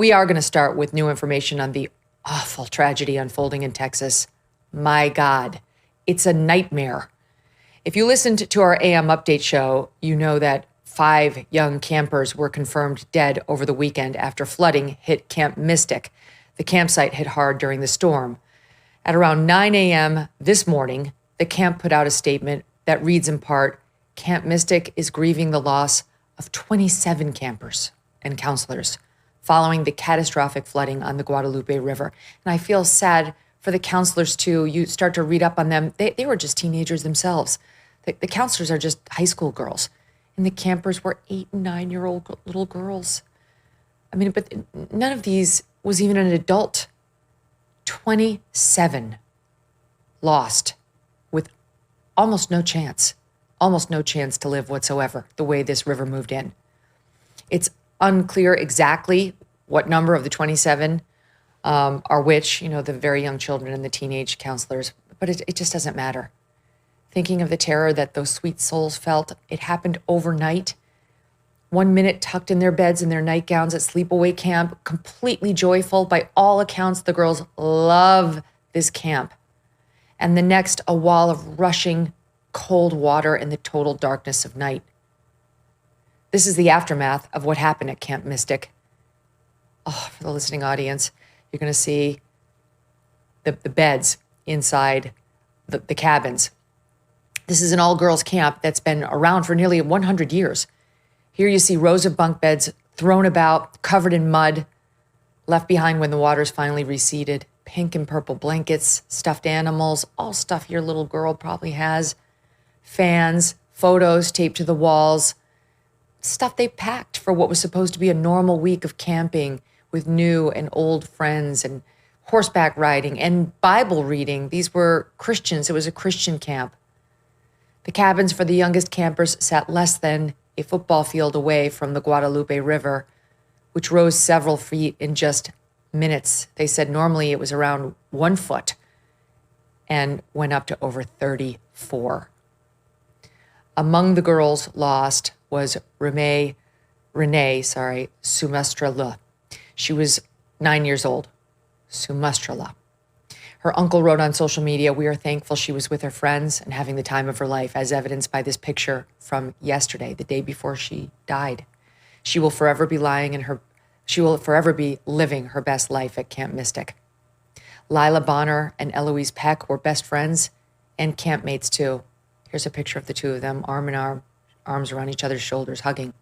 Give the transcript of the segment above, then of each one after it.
we are going to start with new information on the awful tragedy unfolding in Texas. My God, it's a nightmare. If you listened to our AM update show, you know that 5 young campers were confirmed dead over the weekend after flooding hit Camp Mystic. The campsite hit hard during the storm. At around 9 a.m. this morning, the camp put out a statement that reads in part, Camp Mystic is grieving the loss of 27 campers and counselors following the catastrophic flooding on the Guadalupe River. And I feel sad for the counselors too. You start to read up on them. They were just teenagers themselves. The counselors are just high school girls. And the campers were 8 and 9-year-old little girls. I mean, but none of these was even an adult. 27 lost with almost no chance to live whatsoever, the way this river moved in. It's unclear exactly what number of the 27 are which, the very young children and the teenage counselors, but it just doesn't matter. Thinking of the terror that those sweet souls felt, it happened overnight. 1 minute tucked in their beds in their nightgowns at sleepaway camp, completely joyful. By all accounts, the girls love this camp. And the next, a wall of rushing cold water in the total darkness of night. This is the aftermath of what happened at Camp Mystic. Oh, for the listening audience, you're going to see the beds inside the cabins. This is an all-girls camp that's been around for nearly 100 years. Here you see rows of bunk beds thrown about, covered in mud, left behind when the waters finally receded. Pink and purple blankets, stuffed animals, all stuff your little girl probably has. Fans, photos taped to the walls. Stuff they packed for what was supposed to be a normal week of camping with new and old friends and horseback riding and Bible reading. These were Christians. It was a Christian camp. The cabins for the youngest campers sat less than a football field away from the Guadalupe River, which rose several feet in just minutes. They said normally it was around 1 foot and went up to over 34. Among the girls lost was Renee Sumastrala. She was 9 years old. Sumastrala. Her uncle wrote on social media, "We are thankful she was with her friends and having the time of her life, as evidenced by this picture from yesterday, the day before she died. She will forever be living her best life at Camp Mystic." Lila Bonner and Eloise Peck were best friends and campmates too. Here's a picture of the two of them, arm in arm, arms around each other's shoulders, hugging.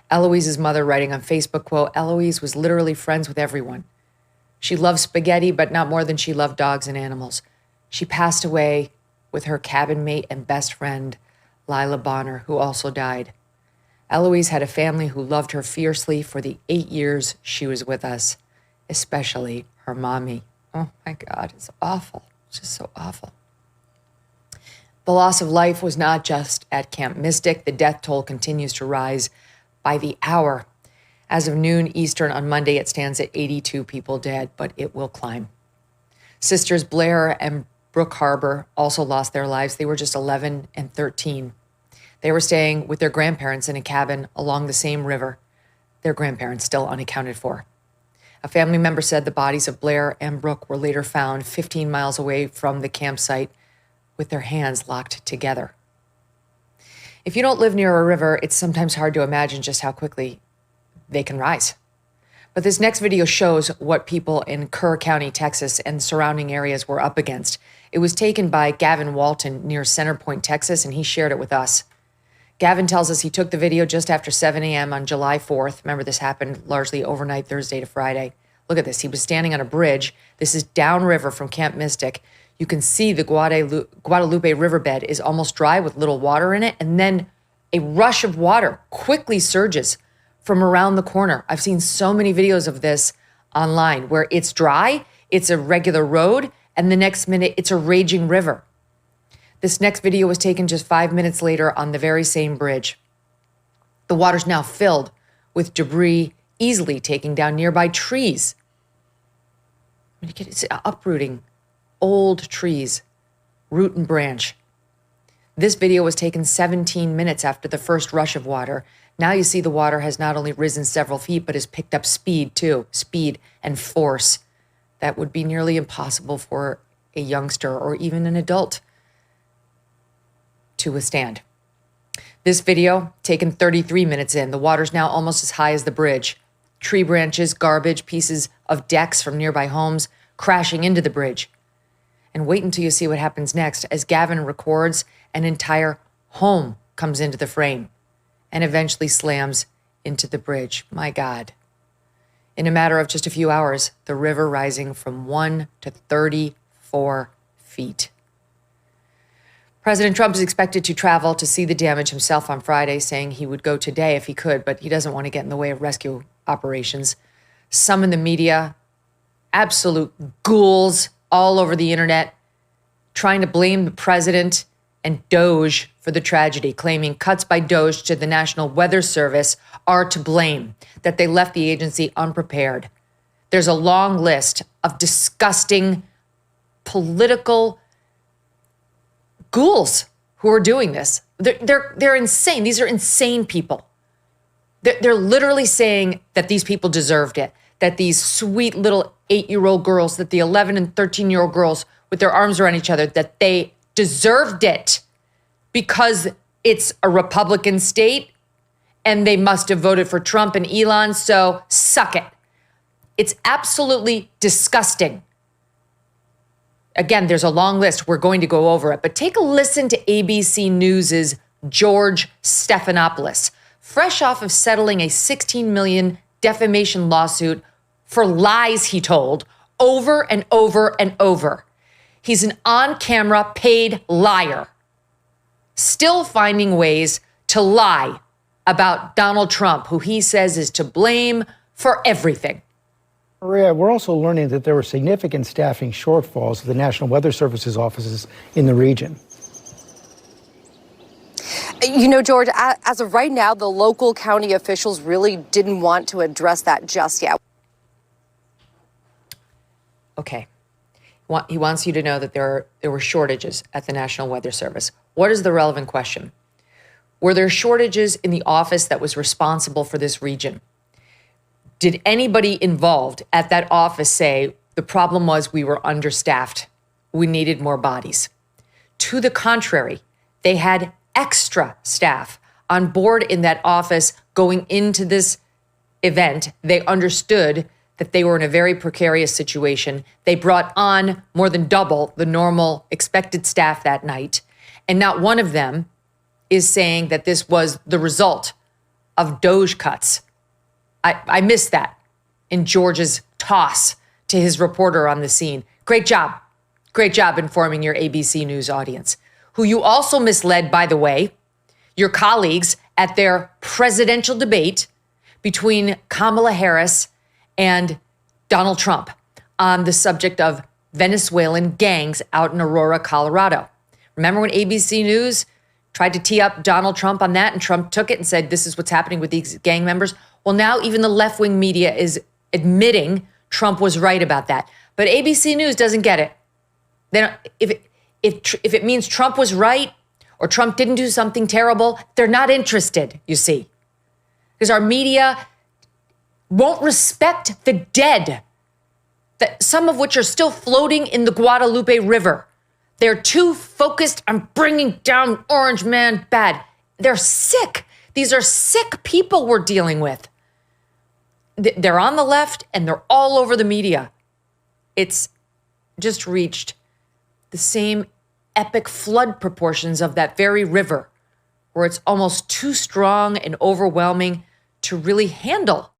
Eloise's mother writing on Facebook, quote, "Eloise was literally friends with everyone. She loved spaghetti, but not more than she loved dogs and animals. She passed away with her cabin mate and best friend, Lila Bonner, who also died. Eloise had a family who loved her fiercely for the 8 years she was with us, especially her mommy." Oh my God, it's awful. It's just so awful. The loss of life was not just at Camp Mystic. The death toll continues to rise by the hour. As of noon Eastern on Monday, it stands at 82 people dead, but it will climb. Sisters Blair and Brooke Harbor also lost their lives. They were just 11 and 13. They were staying with their grandparents in a cabin along the same river, their grandparents still unaccounted for. A family member said the bodies of Blair and Brooke were later found 15 miles away from the campsite with their hands locked together. If you don't live near a river, it's sometimes hard to imagine just how quickly they can rise. But this next video shows what people in Kerr County, Texas, and surrounding areas were up against. It was taken by Gavin Walton near Center Point, Texas, and he shared it with us. Gavin tells us he took the video just after 7 a.m. on July 4th. Remember, this happened largely overnight, Thursday to Friday. Look at this. He was standing on a bridge. This is downriver from Camp Mystic. You can see the Guadalupe riverbed is almost dry with little water in it, and then a rush of water quickly surges from around the corner. I've seen so many videos of this online where it's dry, it's a regular road, and the next minute it's a raging river. This next video was taken just 5 minutes later on the very same bridge. The water's now filled with debris, easily taking down nearby trees. It's uprooting old trees, root and branch. This video was taken 17 minutes after the first rush of water. Now you see the water has not only risen several feet, but has picked up speed too, speed and force that would be nearly impossible for a youngster or even an adult to withstand. This video taken 33 minutes in. The water's now almost as high as the bridge. Tree branches, garbage, pieces of decks from nearby homes crashing into the bridge. And wait until you see what happens next as Gavin records an entire home comes into the frame and eventually slams into the bridge. My God. In a matter of just a few hours, the river rising from 1 to 34 feet. President Trump is expected to travel to see the damage himself on Friday, saying he would go today if he could, but he doesn't want to get in the way of rescue operations. Some in the media, absolute ghouls all over the internet, trying to blame the president and DOGE for the tragedy, claiming cuts by DOGE to the National Weather Service are to blame, that they left the agency unprepared. There's a long list of disgusting political ghouls who are doing this. They're insane. These are insane people. They're literally saying that these people deserved it, that these sweet little 8-year-old girls, that the 11 and 13-year-old girls with their arms around each other, that they deserved it because it's a Republican state and they must have voted for Trump and Elon, so suck it. It's absolutely disgusting. Again, there's a long list. We're going to go over it, but take a listen to ABC News's George Stephanopoulos, fresh off of settling a $16 million defamation lawsuit for lies he told over and over and over. He's an on-camera paid liar, still finding ways to lie about Donald Trump, who he says is to blame for everything. Maria, we're also learning that there were significant staffing shortfalls at the National Weather Service's offices in the region. You know, George, as of right now, the local county officials really didn't want to address that just yet. Okay. He wants you to know that there were shortages at the National Weather Service. What is the relevant question? Were there shortages in the office that was responsible for this region? Did anybody involved at that office say the problem was we were understaffed, we needed more bodies? To the contrary, they had extra staff on board in that office going into this event. They understood that they were in a very precarious situation. They brought on more than double the normal expected staff that night. And not one of them is saying that this was the result of DOGE cuts. I missed that in George's toss to his reporter on the scene. Great job. Great job informing your ABC News audience, who you also misled, by the way, your colleagues at their presidential debate between Kamala Harris and Donald Trump on the subject of Venezuelan gangs out in Aurora, Colorado. Remember when ABC News tried to tee up Donald Trump on that and Trump took it and said, this is what's happening with these gang members? Well, now even the left-wing media is admitting Trump was right about that. But ABC News doesn't get it. They don't, if it means Trump was right or Trump didn't do something terrible, they're not interested, you see. Because our media won't respect the dead, that some of which are still floating in the Guadalupe River. They're too focused on bringing down Orange Man bad. They're sick. These are sick people we're dealing with. They're on the left and they're all over the media. It's just reached the same epic flood proportions of that very river, where it's almost too strong and overwhelming to really handle.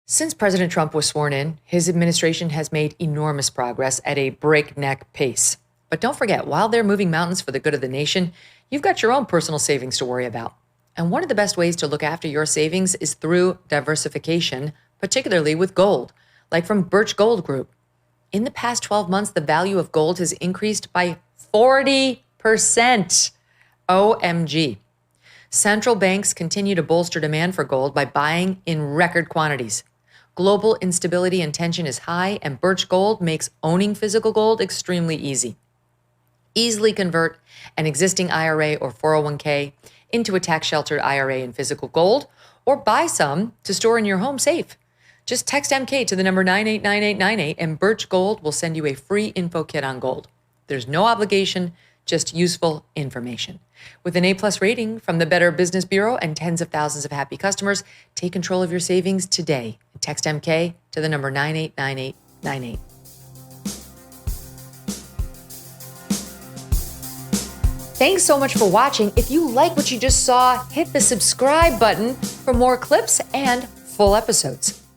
Since President Trump was sworn in, his administration has made enormous progress at a breakneck pace. But don't forget, while they're moving mountains for the good of the nation, you've got your own personal savings to worry about. And one of the best ways to look after your savings is through diversification, particularly with gold, like from Birch Gold Group. In the past 12 months, the value of gold has increased by 40%. OMG. Central banks continue to bolster demand for gold by buying in record quantities. Global instability and tension is high, and Birch Gold makes owning physical gold extremely easy. Easily convert an existing IRA or 401k into a tax-sheltered IRA in physical gold, or buy some to store in your home safe. Just text MK to the number 989898 and Birch Gold will send you a free info kit on gold. There's no obligation, just useful information. With an A+ rating from the Better Business Bureau and tens of thousands of happy customers, take control of your savings today. Text MK to the number 989898. Thanks so much for watching. If you like what you just saw, hit the subscribe button for more clips and full episodes.